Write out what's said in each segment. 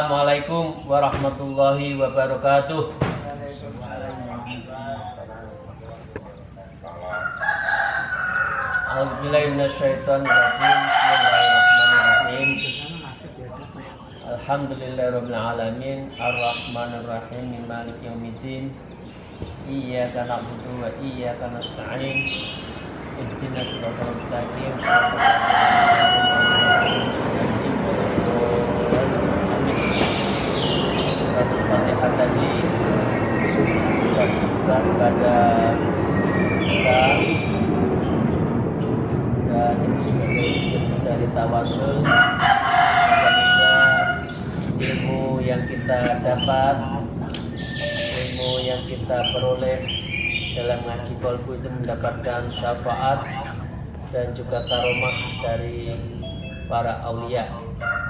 Assalamualaikum warahmatullahi wabarakatuh. A'udzubillahi minasyaitonirrajim. Bismillahirrahmanirrahim. Alhamdulillahirabbil alamin, arrahmanirrahim, maliki yaumiddin. Iyyaka na'budu wa iyyaka nasta'in. Ihdinas siratal mustaqim. Fatihah tadi sudah kepada kita, dan itu sebagai wujud dari tawasul. Semoga ilmu yang kita dapat, ilmu yang kita peroleh dalam ngaji kolbu itu mendapatkan syafaat dan juga karomah dari para aulia.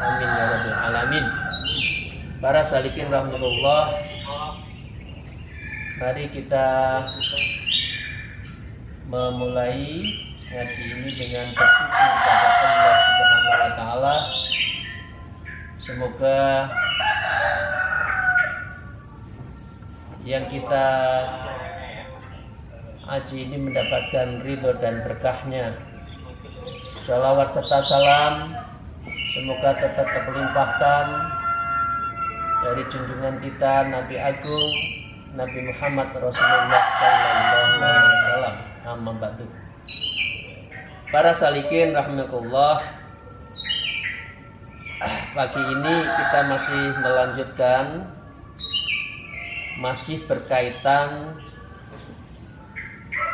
Amin ya rabbal alamin. Para salikin rahmatullah, mari kita memulai ngaji ini dengan bersyukur kepada Allah Subhanahu wa taala. Semoga yang kita ngaji ini mendapatkan ridho dan berkahnya. Shalawat serta salam semoga tetap terlimpahkan dari junjungan kita Nabi Agung Nabi Muhammad Rasulullah Sallallahu Alaihi Wasallam. Amma ba'du. Para salikin rahimakumullah, pagi ini kita masih melanjutkan, masih berkaitan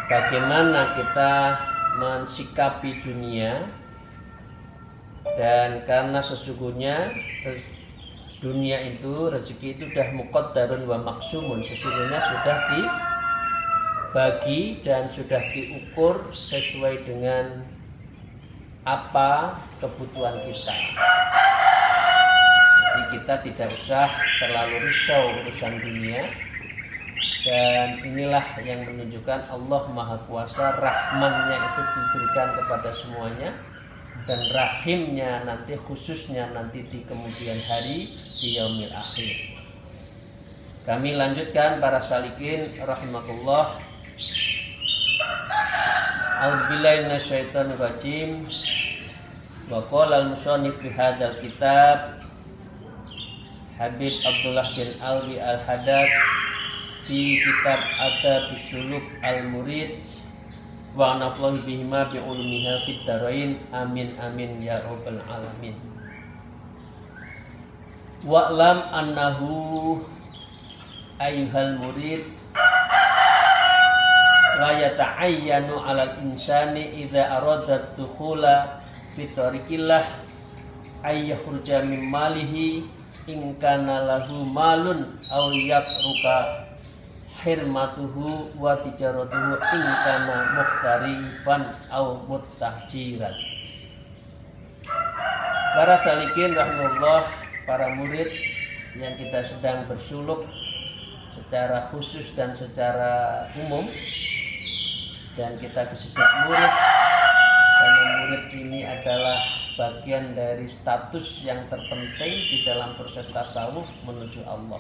bagaimana kita mensikapi dunia, dan karena sesungguhnya dunia itu, rezeki itu sudah muqaddarun wa maksumun, sesungguhnya sudah dibagi dan sudah diukur sesuai dengan apa kebutuhan kita. Jadi kita tidak usah terlalu risau urusan dunia, dan inilah yang menunjukkan Allah Maha Kuasa, rahmannya itu diberikan kepada semuanya, dan rahimnya nanti, khususnya nanti di kemudian hari, di yaumil akhir. Kami lanjutkan para salikin rahimakumullah. A'udzubillahi minasyaitonir rajim. Wa qala al-musannif fi hadzal kitab Habib Abdullah bin Alwi Al-Haddad fi kitab Adabus Suluk Al-Murid wa naflahu bihima bi ulumiha fid darain. Amin amin ya rabbal alamin. Wa'lam annahu ayyuhal murid la yata'ayyanu 'alal insani idza arada dukhula fi tariqillah ay yakhruja min malihi in kana lahu malun aw yatruka hirmatuhu wa tijaratuhu in kana mukhtarifan aw muttahjiran. Para salikin rahimahullah, para murid yang kita sedang bersuluk secara khusus dan secara umum, dan kita disebut murid karena murid ini adalah bagian dari status yang terpenting di dalam proses tasawuf menuju Allah.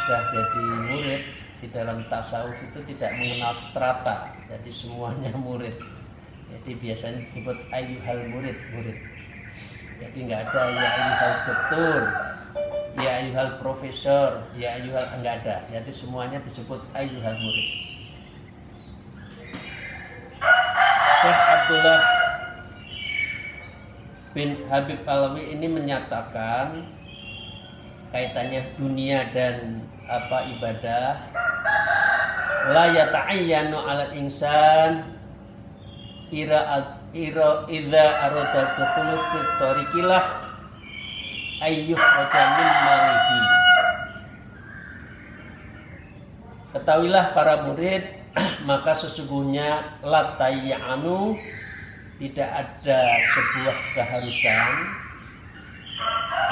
Sudah jadi murid di dalam tasawuf itu tidak mengenal strata, jadi semuanya murid. Jadi biasanya disebut ayyuhal murid, murid. Jadi nggak ada ya ayyuhal doktor, ya ayyuhal profesor, ya ayyuhal, enggak ada. Jadi semuanya disebut ayyuhal murid. Syekh Abdullah bin Habib Alawi ini menyatakan kaitannya dunia dan ibadah. La yata'ayyanu 'alal insan idza arada dukhulu fi tariqillah ayyuh rajamin malihi. Ketahuilah para murid, maka sesungguhnya la tayyanu, tidak ada sebuah keharusan,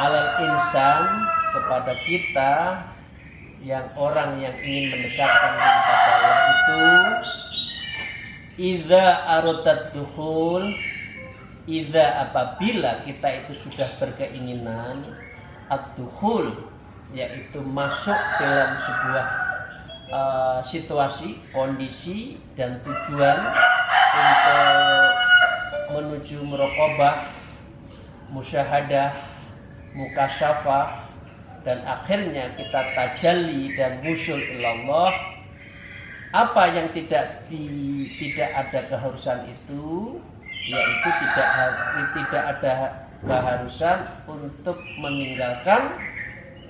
alal insan, kepada kita yang orang yang ingin mendekatkan diri kepada Allah itu, idza aradat dukhul, apabila kita itu sudah berkeinginan ad-dukhul, yaitu masuk dalam sebuah situasi, kondisi dan tujuan untuk menuju muraqabah, musyahadah, mukasyafah, dan akhirnya kita tajalli dan wusul ilallah, apa yang tidak ada keharusan itu, yaitu tidak ada keharusan untuk meninggalkan.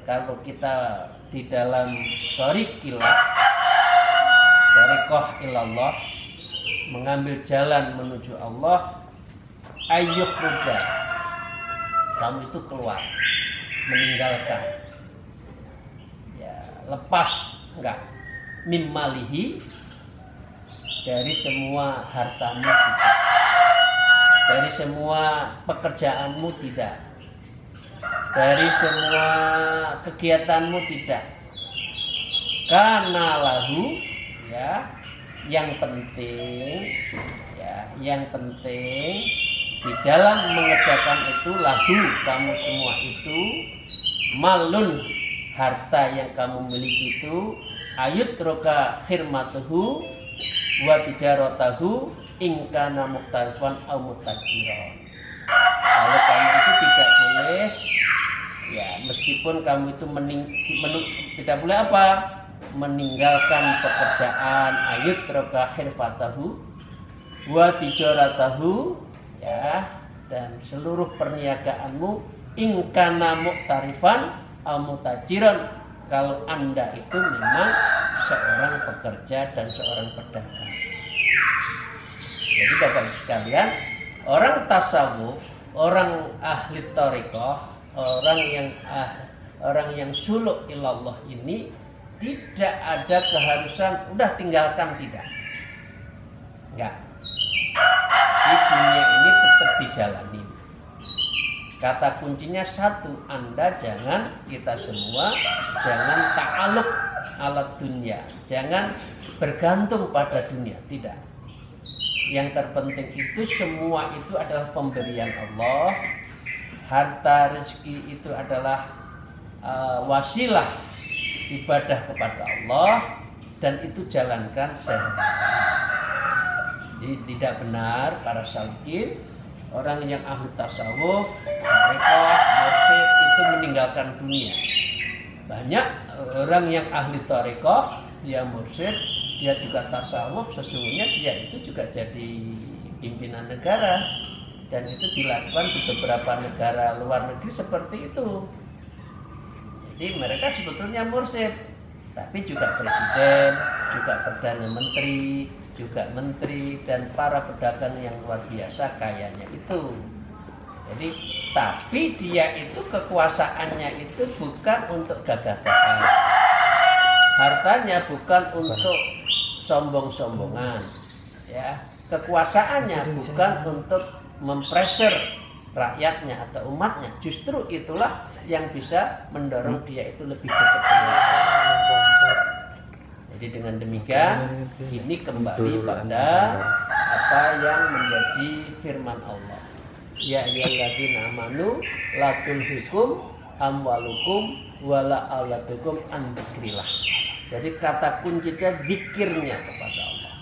Kalau kita di dalam thariqah ilallah, mengambil jalan menuju Allah, ayyukhruja, kamu itu keluar, meninggalkan, ya, lepas, enggak, mimmalihi, dari semua hartamu tidak, dari semua pekerjaanmu tidak, dari semua kegiatanmu tidak, karena lahu, ya, yang penting di dalam mengerjakan itu, lahu, kamu semua itu, malun, harta yang kamu miliki itu, ayut roka khirmatuhu wa tijaratahu ingkana muhtarifan au mutajiro. Kalau kamu itu tidak boleh, ya, meskipun kamu itu tidak boleh apa? Meninggalkan pekerjaan, ayut roka khirfatahu wa tijaratahu, ya, dan seluruh perniagaanmu, ingkana muhtarifan au mutajiron, kalau Anda itu memang seorang pekerja dan seorang pedagang. Jadi Bapak Ibu sekalian, orang tasawuf, orang ahli thariqah, orang yang suluk ilallah ini tidak ada keharusan udah tinggalkan, tidak. Enggak. Di dunia ini tetap dijalani. Kata kuncinya satu, kita semua jangan ta'aluk ala dunia, jangan bergantung pada dunia, tidak. Yang terpenting itu semua itu adalah pemberian Allah. Harta, rezeki itu adalah wasilah ibadah kepada Allah, dan itu jalankan sehari-hari. Jadi tidak benar para salikin, orang yang ahli tasawuf, mereka mursyid itu meninggalkan dunia. Banyak orang yang ahli thariqah, dia mursyid, dia juga tasawuf, sesungguhnya dia itu juga jadi pimpinan negara, dan itu dilakukan di beberapa negara luar negeri seperti itu. Jadi mereka sebetulnya mursyid, tapi juga presiden, juga perdana menteri, juga menteri, dan para pedagang yang luar biasa kayanya itu. Jadi, tapi dia itu kekuasaannya itu bukan untuk gagah-gagahan, hartanya bukan untuk sombong-sombongan, ya. Kekuasaannya bukan untuk mempressure rakyatnya atau umatnya. Justru itulah yang bisa mendorong dia itu lebih dekat dengan Allah. Jadi dengan demikian, ini kembali pada apa yang menjadi firman Allah. Ya ayyuhalladzina amanu la tulhikum amwalukum wala auladukum an dzikrillah. Jadi kata kuncinya zikirnya kepada Allah.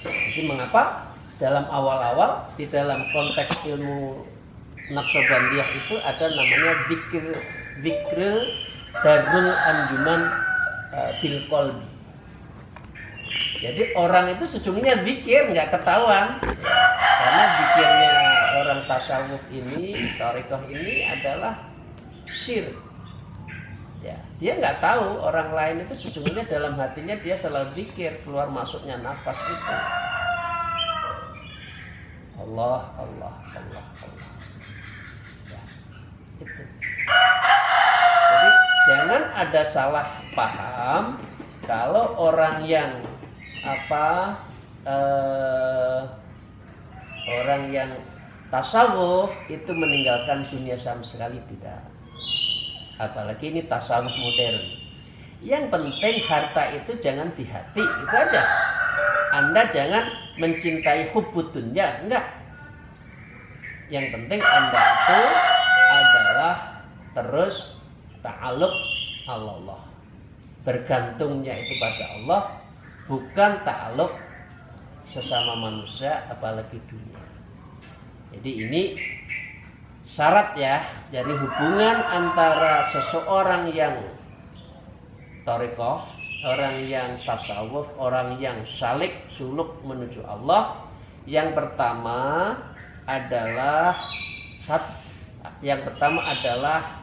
Jadi mengapa dalam awal-awal di dalam konteks ilmu Naqsabandiyah itu ada namanya zikr darul anjuman bil qalbi. Jadi orang itu sejujurnya zikir nggak ketahuan, karena zikirnya orang tasawuf ini, thariqah ini adalah sir. Ya, dia nggak tahu orang lain itu sesungguhnya dalam hatinya dia selalu zikir, keluar masuknya nafas itu Allah, Allah, Allah, Allah. Ya, itu. Jadi jangan ada salah paham kalau orang yang orang yang tasawuf itu meninggalkan dunia sama sekali, tidak. Apalagi ini tasawuf modern. Yang penting harta itu jangan di hati, itu aja. Anda jangan mencintai hubbud dunya, enggak. Yang penting Anda itu adalah terus ta'alluq Allah. Bergantungnya itu pada Allah, bukan ta'alluq sesama manusia apalagi dunia. Jadi ini syarat ya, jadi hubungan antara seseorang yang thariqah, orang yang tasawuf, orang yang salik suluk menuju Allah. Yang pertama adalah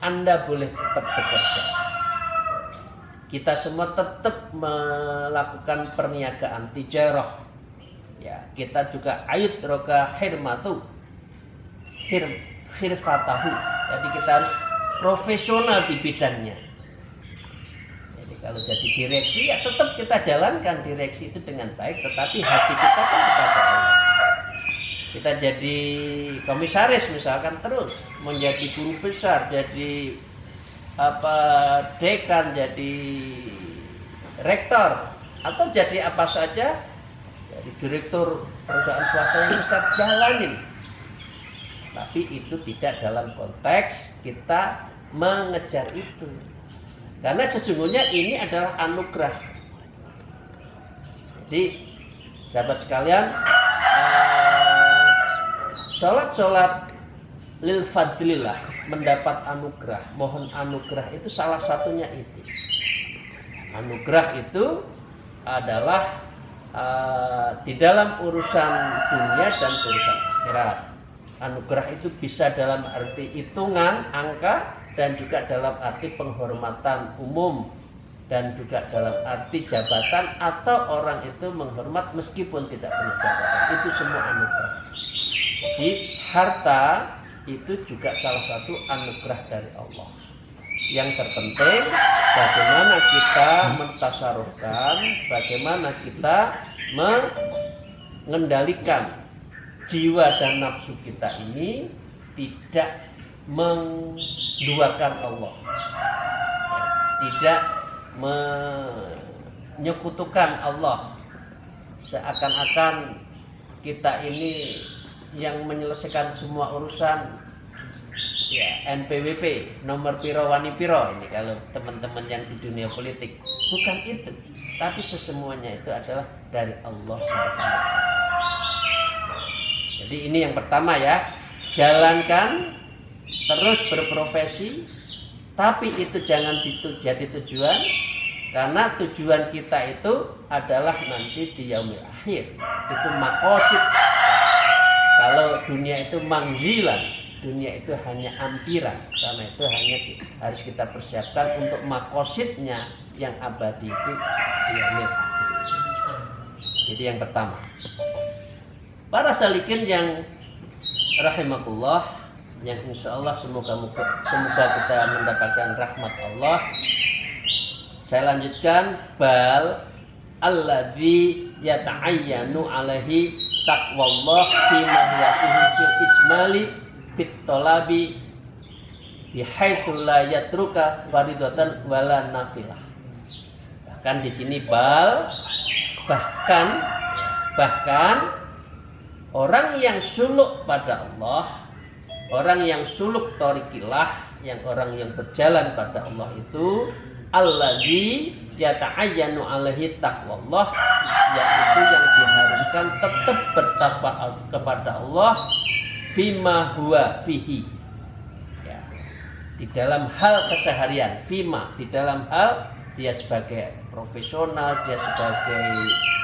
Anda boleh tetap bekerja. Kita semua tetap melakukan perniagaan tijarah. Ya, kita juga ayut roka khirfatahu. Jadi kita harus profesional di bidangnya. Jadi kalau jadi direksi ya tetap kita jalankan direksi itu dengan baik, tetapi hati kita kan kepada Allah. Kita jadi komisaris misalkan terus menjadi guru besar, jadi dekan, jadi rektor, atau jadi apa saja, jadi direktur perusahaan swasta yang besar, jalanin. Tapi itu tidak dalam konteks kita mengejar itu, karena sesungguhnya ini adalah anugerah. Jadi sahabat sekalian, sholat lil fadlillah, mendapat anugerah, mohon anugerah, itu salah satunya itu. Anugerah itu adalah di dalam urusan dunia dan urusan akhirat. Anugerah itu bisa dalam arti hitungan, angka, dan juga dalam arti penghormatan umum, dan juga dalam arti jabatan, atau orang itu menghormat meskipun tidak punya jabatan. Itu semua anugerah. Jadi harta itu juga salah satu anugerah dari Allah. Yang terpenting bagaimana kita mentasarufkan, bagaimana kita mengendalikan jiwa dan nafsu kita ini tidak menduakan Allah, tidak menyekutukan Allah, seakan-akan kita ini yang menyelesaikan semua urusan, ya, NPWP, nomor piro wani piro, ini kalau teman-teman yang di dunia politik. Bukan itu, tapi sesemuanya itu adalah dari Allah SWT. Jadi ini yang pertama ya, jalankan, terus berprofesi, tapi itu jangan jadi tujuan, karena tujuan kita itu adalah nanti di yaumil akhir, itu maqasid. Kalau dunia itu mangzilan, dunia itu hanya ampiran, karena itu hanya harus kita persiapkan untuk makosidnya yang abadi itu di yaumil akhir. Jadi yang pertama, para salikin yang rahimakumullah, yang insya Allah semoga kita mendapatkan rahmat Allah. Saya lanjutkan, bal alladzi yata'ayyanu alaihi taqwallah fi mahyafihi fil ismali fit talabi bihaitsu la yatruka faridatan wala nafilah. Bahkan di sini bahkan orang yang suluk pada Allah, orang yang suluk thariqillah, yang orang yang berjalan pada Allah itu alladzi yata'ayyanu alaihi taqwallah, yaitu yang diharuskan tetap bertakwa kepada Allah fima huwa fihi, ya, di dalam hal keseharian, fima, di dalam hal dia sebagai profesional, dia sebagai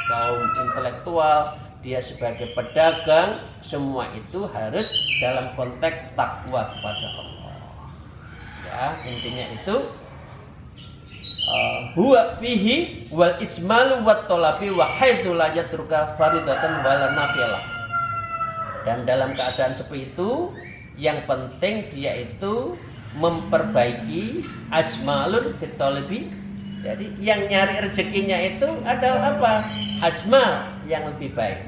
kaum intelektual, dia sebagai pedagang, semua itu harus dalam konteks takwa kepada Allah. Ya, intinya itu huwa fihi wal ijmalu wat talabi wa haitsu la yatruka faridatan wala nafilah. Dan dalam keadaan seperti itu, yang penting dia itu memperbaiki ajmalun fit talabi. Jadi yang nyari rezekinya itu adalah apa? Ajmal, yang lebih baik.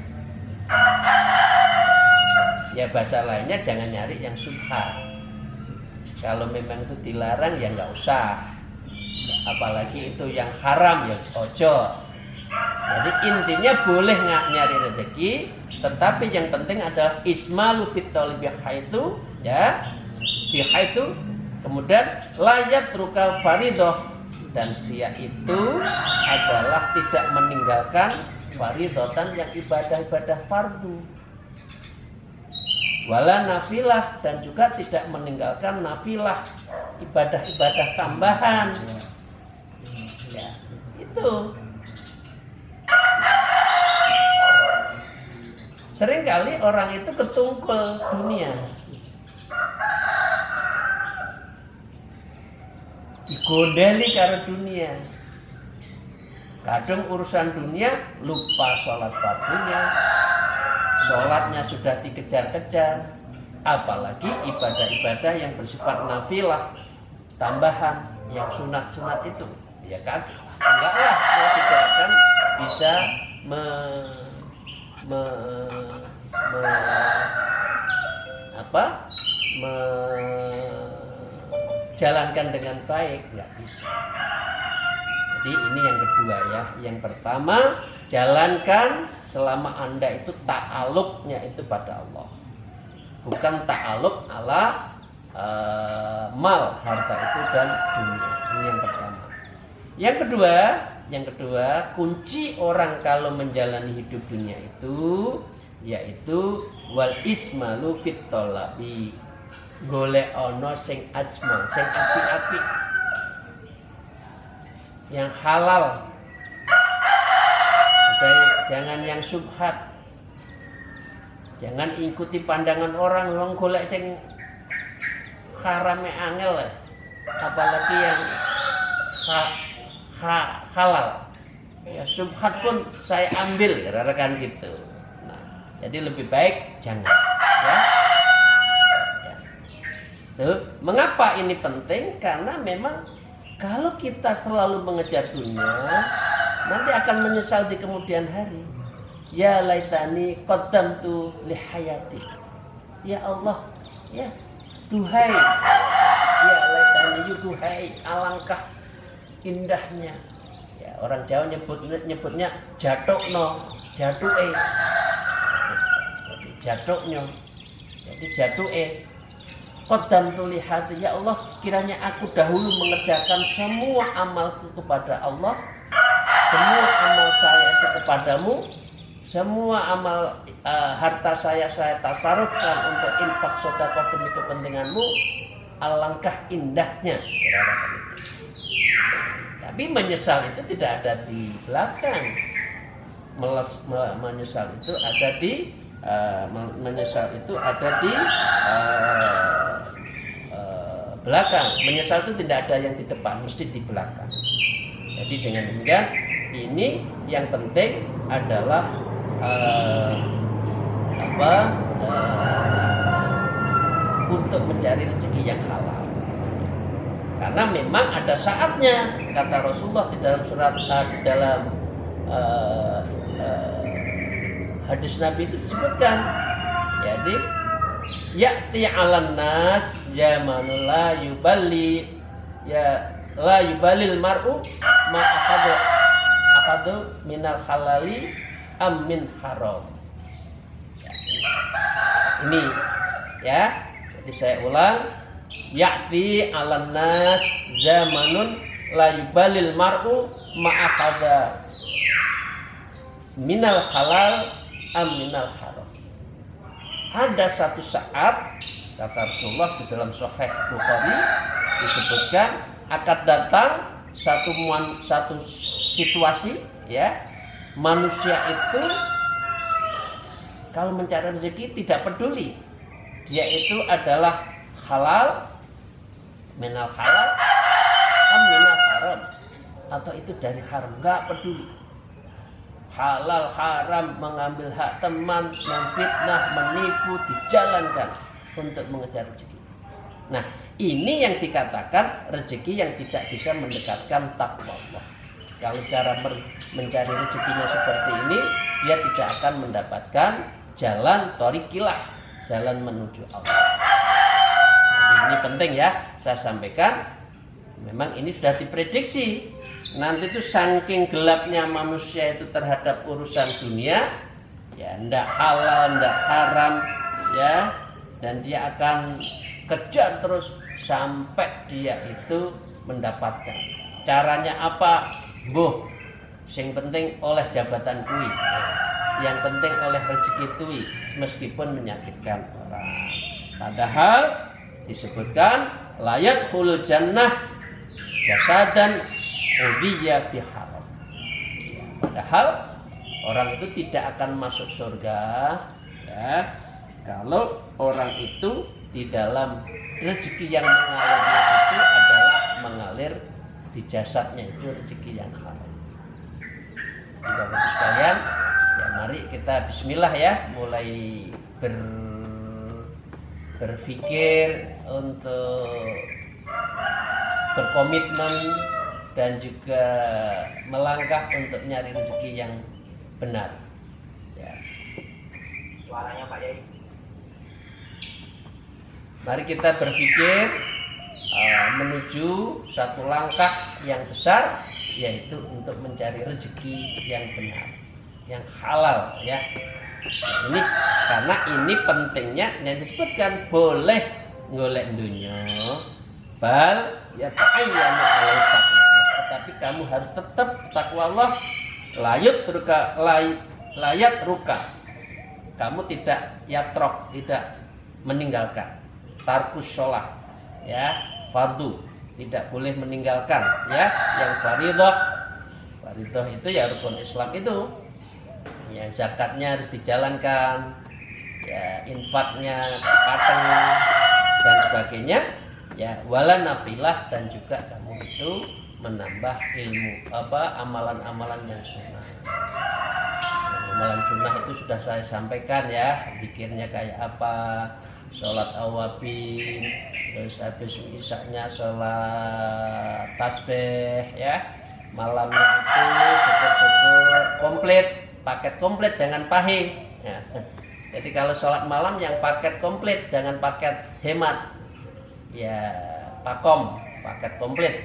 Ya bahasa lainnya jangan nyari yang subhan. Kalau memang itu dilarang ya nggak usah. Apalagi itu yang haram ya ojo. Jadi intinya boleh nggak nyari rezeki, tetapi yang penting adalah ismalu fit thalibi haitsu, ya, fi haitsu, kemudian layat rukal faridoh, dan dia itu adalah tidak meninggalkan faridotan yang ibadah-ibadah fardu, wala nafilah, dan juga tidak meninggalkan nafilah, ibadah-ibadah tambahan. Ya, itu. Seringkali orang itu ketungkul dunia, digondeli karo dunia, kadang urusan dunia lupa sholat fardunya, sholatnya sudah dikejar-kejar, apalagi ibadah-ibadah yang bersifat nafilah, tambahan, yang sunat-sunat itu, ya kan? Enggak lah, dia tidak akan bisa menjalankan dengan baik, nggak bisa. Jadi ini yang kedua ya. Yang pertama, jalankan selama Anda itu ta'alluqnya itu pada Allah, bukan ta'alluq ala mal, harta itu dan dunia. Ini yang pertama. Yang kedua, kunci orang kalau menjalani hidup dunia itu yaitu wal ismalu fit thalabi, golek ono sing ajmal, sing api-api, yang halal. Jangan yang subhat, jangan ikuti pandangan orang golek sing harame angel, apalagi yang halal. Ya subhat pun saya ambil, kira-kira gitu. Nah, jadi lebih baik jangan. Ya. Tuh, mengapa ini penting? Karena memang kalau kita selalu mengejar dunia, nanti akan menyesal di kemudian hari. Ya laitani qaddamtu li hayati. Ya Allah, ya duhai. Ya laitani duhai, alangkah indahnya. Ya, orang Jawa nyebutnya jatokno, jatuke. Jatoknya. Jadi jatuke. Qaddamtu li hati, ya Allah, kiranya aku dahulu mengerjakan semua amalku kepada Allah, semua amal saya itu kepadamu, semua amal harta saya tasarufkan untuk infak sedekah demi kepentinganmu, alangkah indahnya. Tapi menyesal itu tidak ada di belakang, menyesal itu ada di belakang. Menyesal itu tidak ada yang di depan, mesti di belakang. Jadi dengan demikian, ini yang penting adalah untuk mencari rezeki yang halal. Karena memang ada saatnya, kata Rasulullah di dalam surat di dalam hadis Nabi itu disebutkan, jadi ya'ti 'alan nas zamanul la yuballi la yubalil mar'u ma akhadhu minal halali am min haram. Ini ya, jadi saya ulang, ya'ti 'alan nas zamanun la yubalil mar'u ma akhadha minal halal am minal haram. Ada satu saat, kata Rasulullah di dalam Sahih Bukhari, disebutkan akan datang satu situasi, ya, manusia itu kalau mencari rezeki tidak peduli dia itu adalah halal, minal halal, minal haram, atau itu dari haram, nggak peduli. Halal haram, mengambil hak teman, memfitnah, menipu, dijalankan untuk mengejar rezeki. Nah, ini yang dikatakan rezeki yang tidak bisa mendekatkan takwa Allah. Kalau cara mencari rezekinya seperti ini, dia tidak akan mendapatkan jalan thoriqilah, jalan menuju Allah. Jadi ini penting ya, saya sampaikan. Memang ini sudah diprediksi. Nanti itu saking gelapnya manusia itu terhadap urusan dunia, ya ndak halal, ndak haram, ya, dan dia akan kejar terus sampai dia itu mendapatkan. Caranya apa? Boh, yang penting oleh jabatan kui, yang penting oleh rezeki kui, meskipun menyakitkan orang. Padahal disebutkan layat khulul jannah jasadan udiya biharam. Padahal orang itu tidak akan masuk surga, ya, kalau orang itu di dalam rezeki yang mengalirnya itu adalah mengalir di jasadnya itu rezeki yang haram. Bapak sekalian, ya mari kita bismillah ya, mulai berpikir untuk berkomitmen dan juga melangkah untuk nyari rezeki yang benar. Ya. Suaranya Pak Yai. Mari kita berpikir menuju satu langkah yang besar, yaitu untuk mencari rezeki yang benar, yang halal, ya. Ini karena ini pentingnya yang disebutkan boleh golek dunia, bal ya ta'ayyanu alaihi taqwa. Tetapi kamu harus tetap takwa Allah, layat ruka. Kamu tidak yatrok, tidak meninggalkan. Tarkus sholat, ya, fardu, tidak boleh meninggalkan, ya. Yang faridah itu ya rukun Islam itu, ya, zakatnya harus dijalankan, ya, infaknya pateng dan sebagainya, ya, wala nafilah, dan juga kamu itu menambah ilmu amalan-amalan yang sunnah. Amalan sunnah itu sudah saya sampaikan, ya, zikirnya kayak apa, sholat awabin, terus habis isaknya sholat tasbih, ya, malamnya itu syukur-syukur komplit, paket komplit, jangan pahit, ya. Jadi kalau sholat malam yang paket komplit, jangan paket hemat, ya, pakom, paket komplit,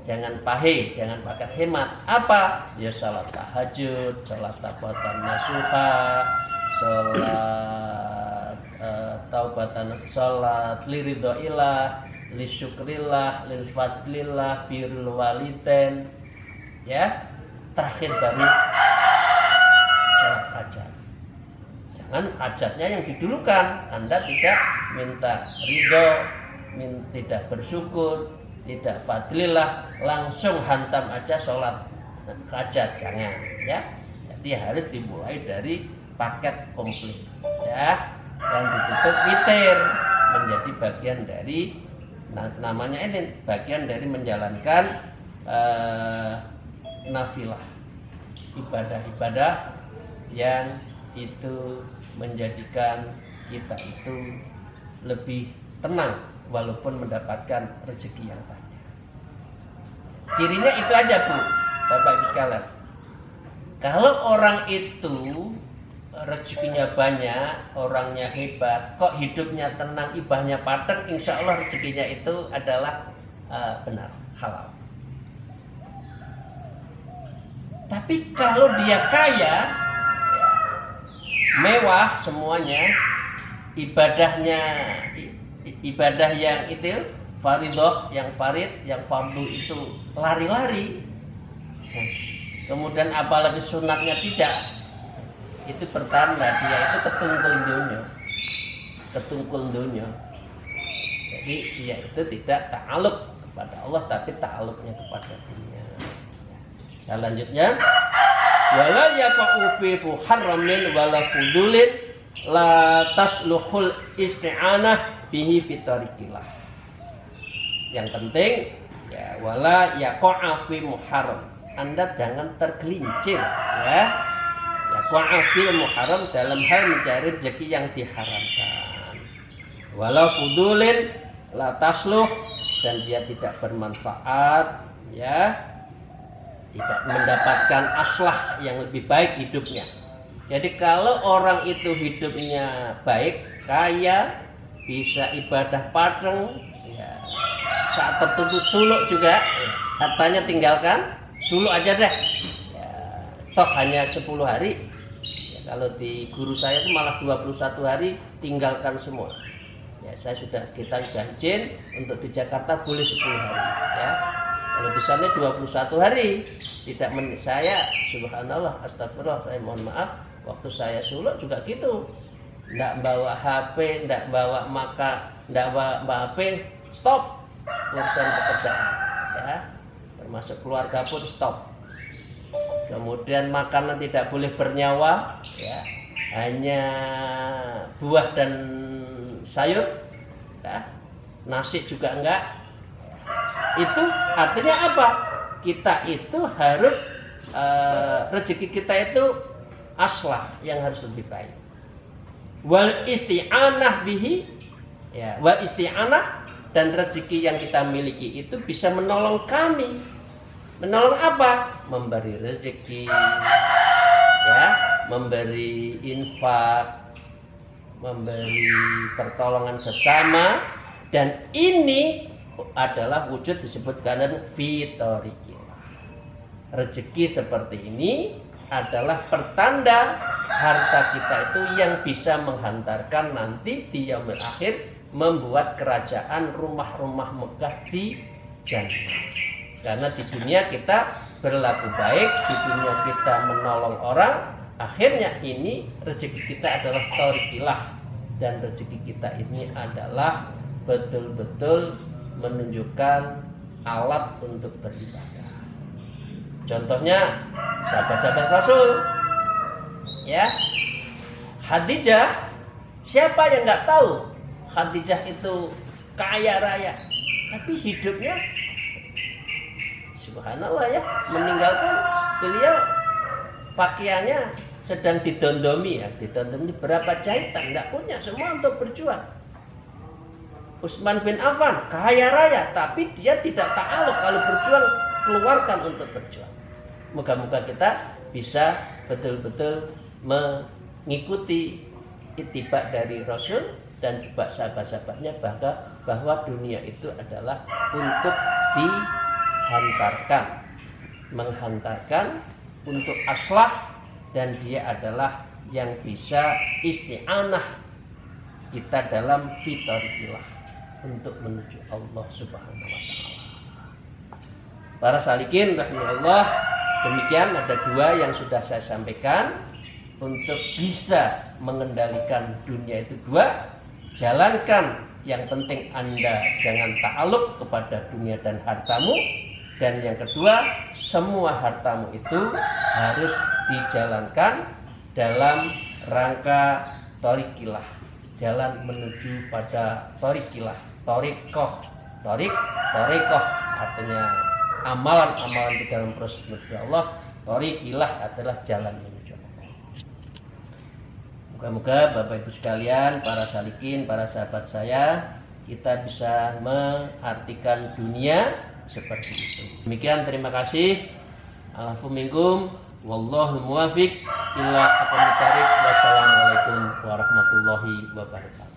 jangan pahit, jangan paket hemat. Apa? Ya sholat tahajud, sholat taubatan nasuha, sholat taubatan, sholat liridhoilah, lisyukrillah, lilfadlillah, birrul waliden, ya, terakhir baru sholat hajat. Jangan hajatnya yang didulukan. Anda tidak minta ridho, tidak bersyukur, tidak fadlillah, langsung hantam aja sholat hajat, jangan, ya. Jadi harus dimulai dari paket komplit, ya, yang ditutup witir, menjadi bagian dari namanya ini bagian dari menjalankan nafilah, ibadah-ibadah yang itu menjadikan kita itu lebih tenang walaupun mendapatkan rezeki yang banyak. Cirinya itu aja, Bu, Bapak Ibu sekalian. Kalau orang itu rezekinya banyak, orangnya hebat, kok hidupnya tenang, ibahnya pateng, insya Allah rezekinya itu adalah benar, halal. Tapi kalau dia kaya, ya, mewah semuanya, ibadahnya ibadah yang itu faridoh, yang farid, yang fardu itu lari-lari, kemudian apalagi sunatnya tidak, itu pertanda dia itu ketungkul dunia. Jadi dia itu tidak ta'aluk kepada Allah, tapi ta'aluknya kepada dunia. Selanjutnya, wala yaqa'u fi muharramin wala fudulin la tasluhul isti'anah bihi fi tariqillah. Yang penting, ya, wala yaqa'a fi muharram. Anda jangan tergelincir, ya. Yaqa'a fi muharram dalam hal mencari rezeki yang diharamkan. Wala fudulin la tasluh, dan dia tidak bermanfaat, ya, tidak mendapatkan aslah yang lebih baik hidupnya. Jadi kalau orang itu hidupnya baik, kaya, bisa ibadah pateng, ya, saat tertentu suluk juga, hartanya tinggalkan, suluk aja deh. Ya, toh hanya 10 hari. Ya, kalau di guru saya itu malah 21 hari tinggalkan semua. Ya, kita sudah izin untuk di Jakarta boleh 10 hari. Ya. Kalau di sana 21 hari. Tidak saya subhanallah, astagfirullah, saya mohon maaf, waktu saya suluk juga gitu. Nggak bawa HP, nggak bawa nggak bawa HP, stop urusan pekerjaan, ya, termasuk keluarga pun stop. Kemudian makanan tidak boleh bernyawa, ya, hanya buah dan sayur, ya. Nasi juga enggak. Itu artinya apa? Kita itu harus rezeki kita itu aslah yang harus lebih baik. Wal isti'anah bihi, ya, wal isti'anah, dan rezeki yang kita miliki itu bisa menolong kami. Menolong apa? Memberi rezeki, ya, memberi infak, memberi pertolongan sesama, dan ini adalah wujud disebutkan fitoriki. Rezeki seperti ini adalah pertanda harta kita itu yang bisa menghantarkan nanti di yaumil akhir, membuat kerajaan rumah-rumah megah di jannah. Karena di dunia kita berlaku baik, di dunia kita menolong orang, akhirnya ini rezeki kita adalah thariqilah, dan rezeki kita ini adalah betul-betul menunjukkan alat untuk beribadah. Contohnya sahabat-sahabat Rasul, ya, Khadijah. Siapa yang nggak tahu Khadijah itu kaya raya, tapi hidupnya subhanallah, ya, meninggalkan beliau pakaiannya sedang didondomi, ya, didondomi berapa jahitan, nggak punya, semua untuk berjuang. Utsman bin Affan kaya raya, tapi dia tidak ta'alluq, kalau berjuang keluarkan untuk berjuang. Moga-moga kita bisa betul-betul mengikuti ittiba dari Rasul dan juga sahabat-sahabatnya, bahwa dunia itu adalah untuk dihantarkan, menghantarkan untuk aslah, dan dia adalah yang bisa isti'anah kita dalam fitrah untuk menuju Allah Subhanahu wa taala. Para salikin rahimahullah, demikian ada 2 yang sudah saya sampaikan. Untuk bisa mengendalikan dunia itu 2, jalankan, yang penting Anda jangan ta'alluq kepada dunia dan hartamu. Dan yang kedua, semua hartamu itu harus dijalankan dalam rangka thariqilah, jalan menuju pada thariqilah, thariqoh artinya amalan-amalan di dalam proses menuju Allah. Thariqilah adalah jalan menuju Allah. Moga-moga Bapak Ibu sekalian, para salikin, para sahabat saya, kita bisa mengartikan dunia seperti itu. Demikian, terima kasih. Alaikum minkum, wallahu muwafiq ila aqwamit thariq. Wassalamualaikum warahmatullahi wabarakatuh.